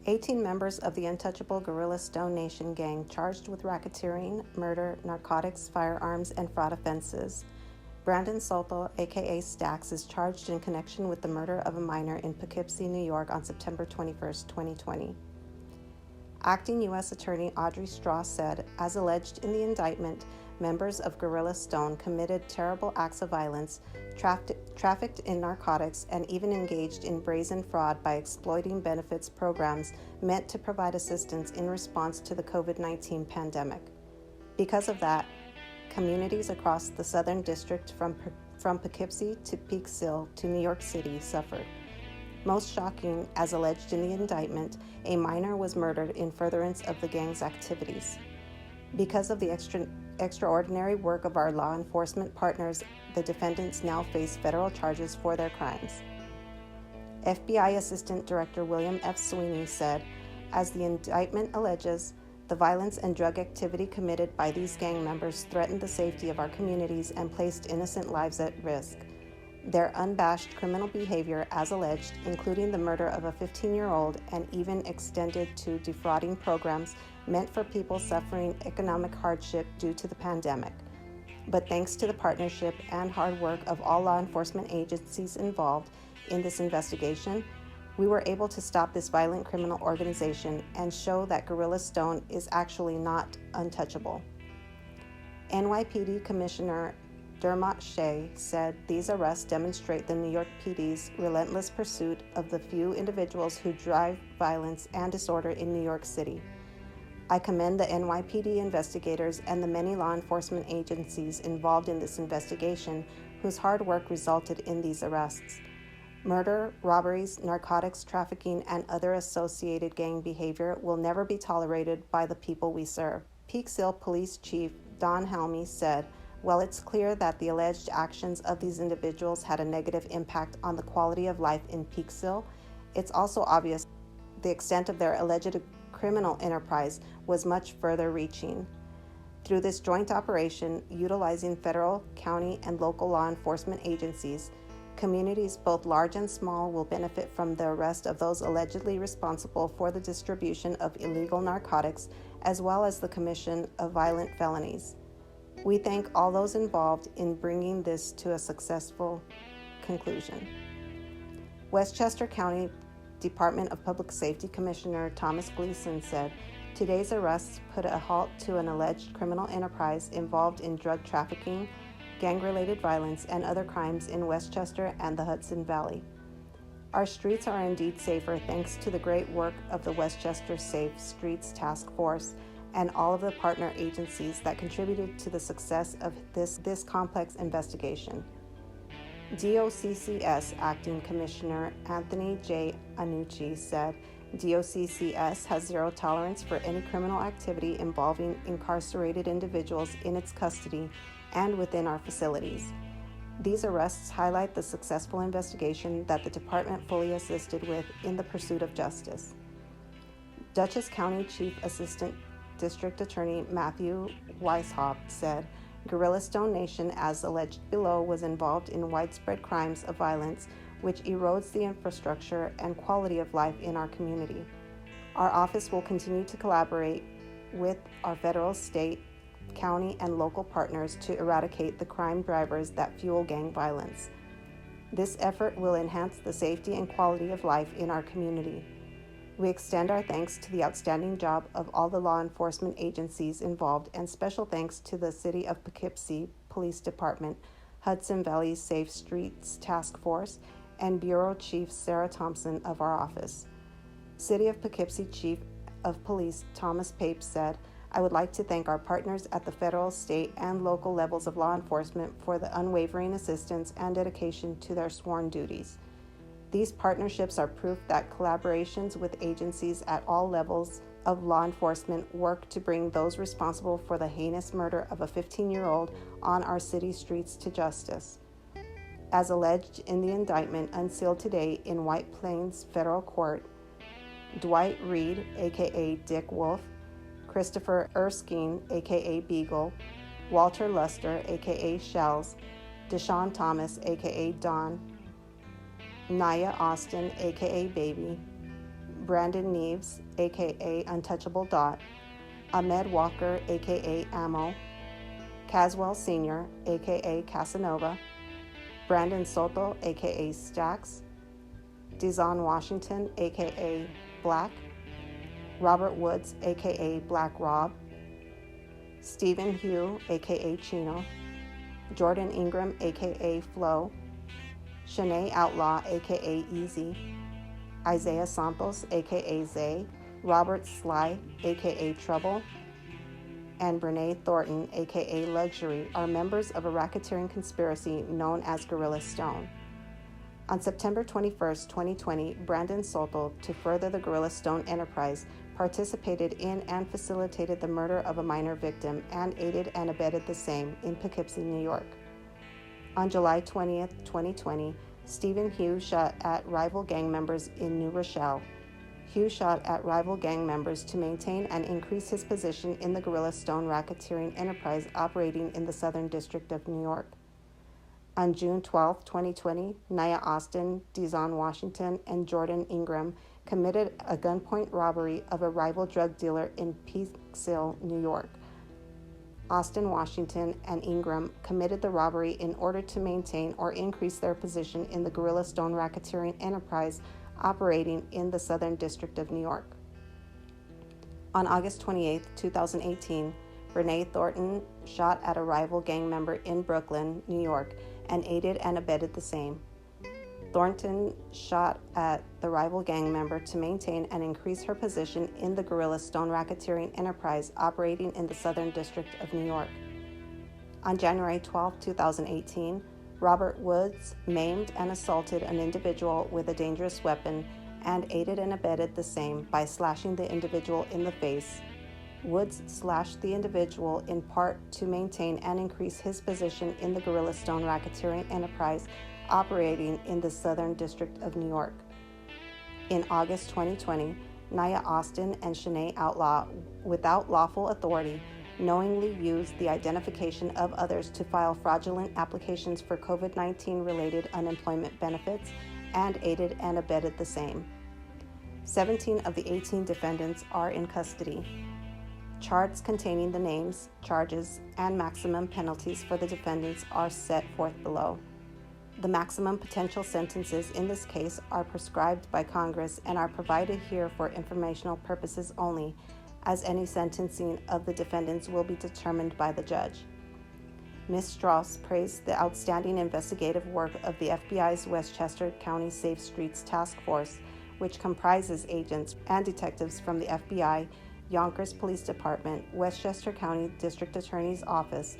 18 members of the untouchable Guerrilla Stone Nation gang charged with racketeering, murder, narcotics, firearms, and fraud offenses. Brandon Soto, aka Stax, is charged in connection with the murder of a minor in Poughkeepsie, New York on September 21, 2020. Acting U.S. Attorney Audrey Strauss said, as alleged in the indictment, members of Guerrilla Stone committed terrible acts of violence, trafficked in narcotics, and even engaged in brazen fraud by exploiting benefits programs meant to provide assistance in response to the COVID-19 pandemic. Because of that, communities across the Southern District from Poughkeepsie to Peekskill to New York City suffered. Most shocking, as alleged in the indictment, a minor was murdered in furtherance of the gang's activities. Because of the extraordinary work of our law enforcement partners, the defendants now face federal charges for their crimes. FBI Assistant Director William F. Sweeney said, as the indictment alleges, the violence and drug activity committed by these gang members threatened the safety of our communities and placed innocent lives at risk. Their unabashed criminal behavior, as alleged, including the murder of a 15-year-old and even extended to defrauding programs meant for people suffering economic hardship due to the pandemic. But thanks to the partnership and hard work of all law enforcement agencies involved in this investigation, we were able to stop this violent criminal organization and show that Guerrilla Stone is actually not untouchable. NYPD Commissioner Dermot Shea said these arrests demonstrate the New York PD's relentless pursuit of the few individuals who drive violence and disorder in New York City. I commend the NYPD investigators and the many law enforcement agencies involved in this investigation whose hard work resulted in these arrests. Murder, robberies, narcotics trafficking, and other associated gang behavior will never be tolerated by the people we serve. Peekskill Police Chief Don Helmy said, while it's clear that the alleged actions of these individuals had a negative impact on the quality of life in Peekskill, it's also obvious the extent of their alleged criminal enterprise was much further reaching. Through this joint operation, utilizing federal, county, and local law enforcement agencies, communities both large and small will benefit from the arrest of those allegedly responsible for the distribution of illegal narcotics as well as the commission of violent felonies. We thank all those involved in bringing this to a successful conclusion. Westchester County Department of Public Safety Commissioner Thomas Gleason said, today's arrests put a halt to an alleged criminal enterprise involved in drug trafficking, gang-related violence, and other crimes in Westchester and the Hudson Valley. Our streets are indeed safer thanks to the great work of the Westchester Safe Streets Task Force and all of the partner agencies that contributed to the success of this complex investigation. DOCCS Acting Commissioner Anthony J. Annucci said, DOCCS has zero tolerance for any criminal activity involving incarcerated individuals in its custody and within our facilities. These arrests highlight the successful investigation that the department fully assisted with in the pursuit of justice. Dutchess County Chief Assistant District Attorney Matthew Weishaupt said, Guerrilla Stone Nation, as alleged below, was involved in widespread crimes of violence which erodes the infrastructure and quality of life in our community. Our office will continue to collaborate with our federal, state, county, and local partners to eradicate the crime drivers that fuel gang violence. This effort will enhance the safety and quality of life in our community. We extend our thanks to the outstanding job of all the law enforcement agencies involved, and special thanks to the City of Poughkeepsie Police Department, Hudson Valley Safe Streets Task Force, and Bureau Chief Sarah Thompson of our office. City of Poughkeepsie Chief of Police Thomas Pape said, I would like to thank our partners at the federal, state, and local levels of law enforcement for the unwavering assistance and dedication to their sworn duties. These partnerships are proof that collaborations with agencies at all levels of law enforcement work to bring those responsible for the heinous murder of a 15-year-old on our city streets to justice. As alleged in the indictment unsealed today in White Plains Federal Court, Dwight Reed, aka Dick Wolf, Christopher Erskine, aka Beagle, Walter Luster, aka Shells, Deshaun Thomas, aka Don, Naya Austin, aka Baby, Brandon Neves, aka Untouchable Dot, Ahmed Walker, aka Ammo, Caswell Sr., aka Casanova, Brandon Soto, aka Stacks, Dizon Washington, aka Black, Robert Woods, aka Black Rob, Stephen Hugh, aka Chino, Jordan Ingram, aka Flo, Shanae Outlaw, aka Easy, Isaiah Santos, aka Zay, Robert Sly, aka Trouble, and Brene Thornton, aka Luxury, are members of a racketeering conspiracy known as Gorilla Stone. On September 21, 2020, Brandon Soto, to further the Gorilla Stone enterprise, participated in and facilitated the murder of a minor victim and aided and abetted the same in Poughkeepsie, New York. On July 20, 2020, Stephen Hugh shot at rival gang members in New Rochelle. Hugh shot at rival gang members to maintain and increase his position in the Gorilla Stone racketeering enterprise operating in the Southern District of New York. On June 12, 2020, Nia Austin, Dizon Washington, and Jordan Ingram committed a gunpoint robbery of a rival drug dealer in Peekskill, New York. Austin, Washington, and Ingram committed the robbery in order to maintain or increase their position in the Gorilla Stone racketeering enterprise operating in the Southern District of New York. On August 28, 2018, Brene Thornton shot at a rival gang member in Brooklyn, New York, and aided and abetted the same. Thornton shot at the rival gang member to maintain and increase her position in the Gorilla Stone racketeering enterprise operating in the Southern District of New York. On January 12, 2018, Robert Woods maimed and assaulted an individual with a dangerous weapon and aided and abetted the same by slashing the individual in the face. Woods slashed the individual in part to maintain and increase his position in the Gorilla Stone racketeering enterprise operating in the Southern District of New York. In August 2020, Nia Austin and Shanae Outlaw, without lawful authority, knowingly used the identification of others to file fraudulent applications for COVID-19 related unemployment benefits and aided and abetted the same. 17 of the 18 defendants are in custody. Charts containing the names, charges, and maximum penalties for the defendants are set forth below. The maximum potential sentences in this case are prescribed by Congress and are provided here for informational purposes only, as any sentencing of the defendants will be determined by the judge. Ms. Strauss praised the outstanding investigative work of the FBI's Westchester County Safe Streets Task Force, which comprises agents and detectives from the FBI, Yonkers Police Department, Westchester County District Attorney's Office,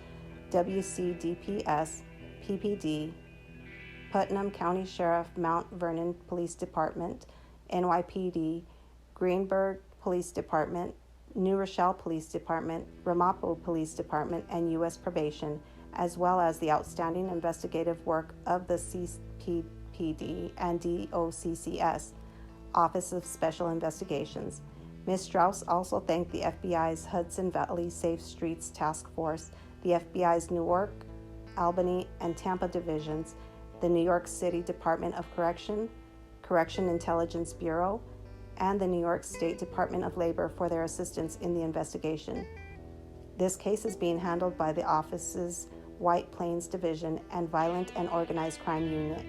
WCDPS, PPD, Putnam County Sheriff Mount Vernon Police Department, NYPD, Greenberg Police Department, New Rochelle Police Department, Ramapo Police Department, and U.S. Probation, as well as the outstanding investigative work of the CPPD and DOCCS, Office of Special Investigations. Ms. Strauss also thanked the FBI's Hudson Valley Safe Streets Task Force, the FBI's Newark, Albany, and Tampa divisions, the New York City Department of Correction, Correction Intelligence Bureau, and the New York State Department of Labor for their assistance in the investigation. This case is being handled by the office's White Plains Division and Violent and Organized Crime Unit.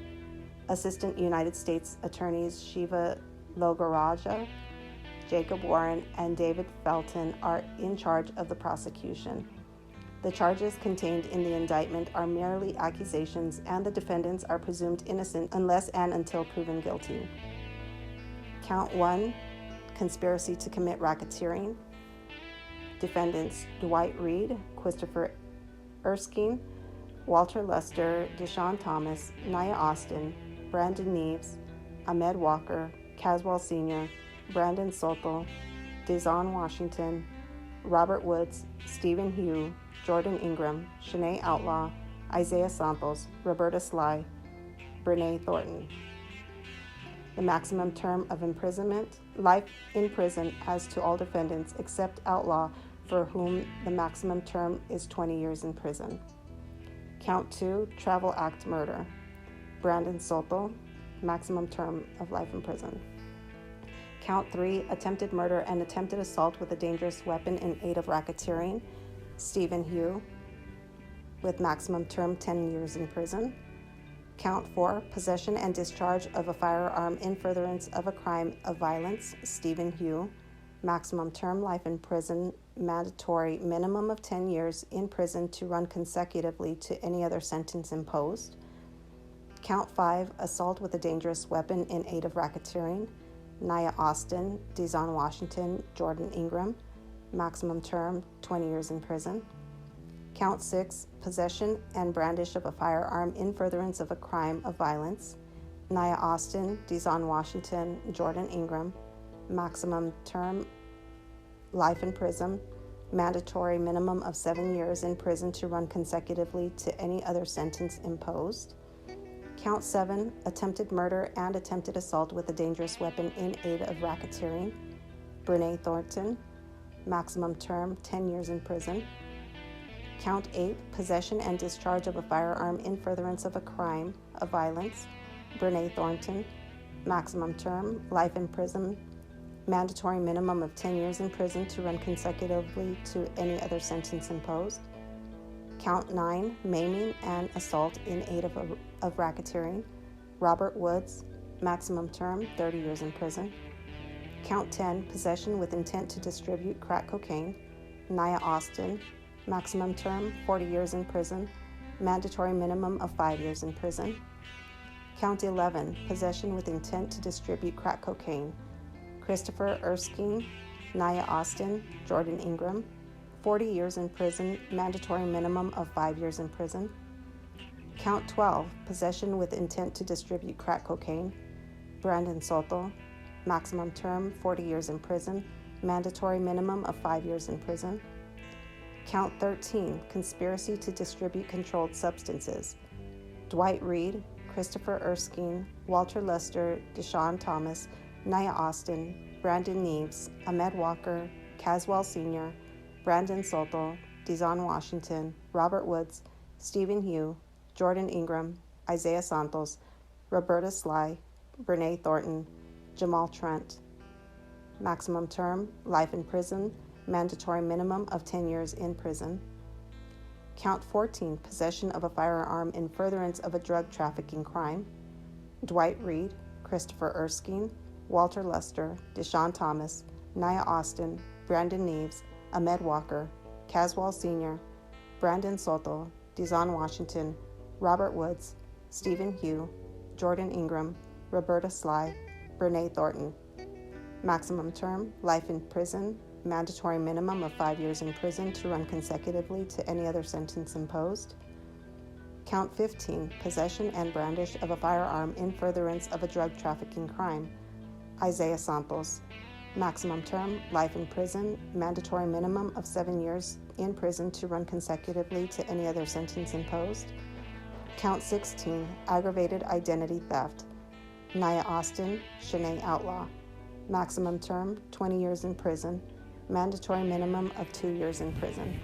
Assistant United States Attorneys Shiva Logaraja, Jacob Warren, and David Felton are in charge of the prosecution. The charges contained in the indictment are merely accusations, and the defendants are presumed innocent unless and until proven guilty. Count 1, conspiracy to commit racketeering. Defendants Dwight Reed, Christopher Erskine, Walter Luster, Deshaun Thomas, Nia Austin, Brandon Neves, Ahmed Walker, Caswell Sr., Brandon Soto, Dizon Washington, Robert Woods, Stephen Hugh, Jordan Ingram, Shanae Outlaw, Isaiah Santos, Roberta Sly, Brene Thornton. The maximum term of imprisonment, life in prison as to all defendants except Outlaw, for whom the maximum term is 20 years in prison. Count 2, Travel Act murder. Brandon Soto, maximum term of life in prison. Count 3, attempted murder and attempted assault with a dangerous weapon in aid of racketeering, Stephen Hugh, with maximum term 10 years in prison. Count 4, possession and discharge of a firearm in furtherance of a crime of violence, Stephen Hugh, maximum term life in prison, mandatory minimum of 10 years in prison to run consecutively to any other sentence imposed. Count 5, assault with a dangerous weapon in aid of racketeering, Nia Austin, Dizon Washington, Jordan Ingram, maximum term 20 years in prison. Count 6, possession and brandish of a firearm in furtherance of a crime of violence, Nia Austin, Dizon Washington, Jordan Ingram, maximum term life in prison, mandatory minimum of 7 years in prison to run consecutively to any other sentence imposed. Count 7, attempted murder and attempted assault with a dangerous weapon in aid of racketeering, Brene Thornton, maximum term 10 years in prison. Count 8, possession and discharge of a firearm in furtherance of a crime of violence, Brene Thornton, maximum term life in prison, mandatory minimum of 10 years in prison to run consecutively to any other sentence imposed. Count 9, maiming and assault in aid of racketeering, Robert Woods, maximum term 30 years in prison. Count 10, possession with intent to distribute crack cocaine, Nia Austin, maximum term 40 years in prison, mandatory minimum of 5 years in prison. Count 11, possession with intent to distribute crack cocaine, Christopher Erskine, Nia Austin, Jordan Ingram, 40 years in prison, mandatory minimum of 5 years in prison. Count 12, possession with intent to distribute crack cocaine, Brandon Soto, maximum term 40 years in prison, mandatory minimum of 5 years in prison. Count 13, conspiracy to distribute controlled substances, Dwight Reed, Christopher Erskine, Walter Lester, Deshaun Thomas, Nia Austin, Brandon Neves, Ahmed Walker, Caswell Sr., Brandon Soto, Dizon Washington, Robert Woods, Stephen Hugh, Jordan Ingram, Isaiah Santos, Roberta Sly, Brene Thornton, Jamal Trent. Maximum term, life in prison, mandatory minimum of 10 years in prison. Count 14, possession of a firearm in furtherance of a drug trafficking crime, Dwight Reed, Christopher Erskine, Walter Lester, Deshaun Thomas, Nia Austin, Brandon Neves, Ahmed Walker, Caswell Sr., Brandon Soto, Dizon Washington, Robert Woods, Stephen Hugh, Jordan Ingram, Roberta Sly, Brene Thornton. Maximum term, life in prison, mandatory minimum of 5 years in prison to run consecutively to any other sentence imposed. Count 15, possession and brandish of a firearm in furtherance of a drug trafficking crime, Isaiah Santos. Maximum term, life in prison, mandatory minimum of 7 years in prison to run consecutively to any other sentence imposed. Count 16, aggravated identity theft, Nia Austin, Shanae Outlaw. Maximum term, 20 years in prison, mandatory minimum of 2 years in prison.